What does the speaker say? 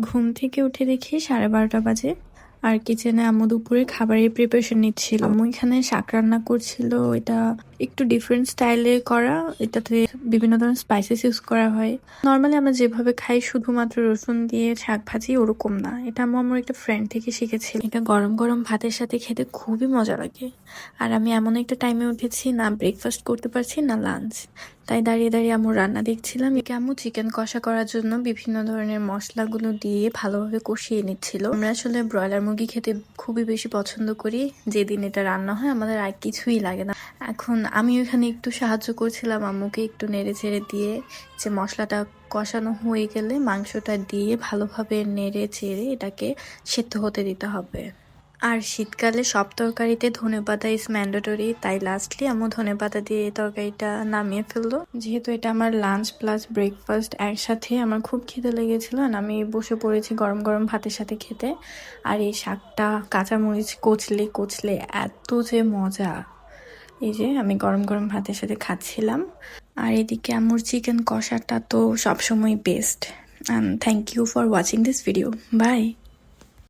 ঘুম থেকে উঠে দেখি 12:30 বাজে আর কিচেনে আম্মু দুপুরে খাবারের প্রিপারেশন নিচ্ছিল। আম্মু এখানে শাক রান্না করছিল। এটা একটু ডিফারেন্ট স্টাইলে করা, এটাতে বিভিন্ন ধরনের স্পাইসেস ইউজ করা হয়। নর্মালি আমরা যেভাবে খাই শুধুমাত্র রসুন দিয়ে শাক ভাজি ওরকম না, এটা আম্মু আমার একটা ফ্রেন্ড থেকে শিখেছিল। এটা গরম গরম ভাতের সাথে খেতে খুবই মজা লাগে। আর আমি এমন একটা টাইমে উঠেছি, না ব্রেকফাস্ট করতে পারছি না লাঞ্চ, তাই দাঁড়িয়ে দাঁড়িয়ে আম্মু রান্না দেখছিলাম। একে আম্মু চিকেন কষা করার জন্য বিভিন্ন ধরনের মশলাগুলো দিয়ে ভালোভাবে কষিয়ে নিচ্ছিল। আমরা আসলে ব্রয়লার মুরগি খেতে খুবই বেশি পছন্দ করি। যেদিন এটা রান্না হয় আমাদের আর কিছুই লাগে না। এখন আমি ওখানে একটু সাহায্য করছিলাম আম্মুকে, একটু নেড়ে চেড়ে দিয়ে, যে মশলাটা কষানো হয়ে গেলে মাংসটা দিয়ে ভালোভাবে নেড়ে চেড়ে এটাকে সেদ্ধ হতে দিতে হবে। আর শীতকালে সব তরকারিতে ধনেপাতা ইজ ম্যান্ডেটরি, তাই লাস্টলি আম্মু ধনেপাতা দিয়ে এই তরকারিটা নামিয়ে ফেললো। যেহেতু এটা আমার লাঞ্চ প্লাস ব্রেকফাস্ট একসাথে, আমার খুব খিদে লেগেছিল আর আমি বসে পড়েছি গরম গরম ভাতের সাথে খেতে। আর এই শাকটা কাঁচামরিচ কচলে কচলে এত যে মজা, এই যে আমি গরম গরম ভাতের সাথে খাচ্ছিলাম। আর এদিকে আম্মুর চিকেন কষাটা তো সবসময় best. Thank you for watching this video. By.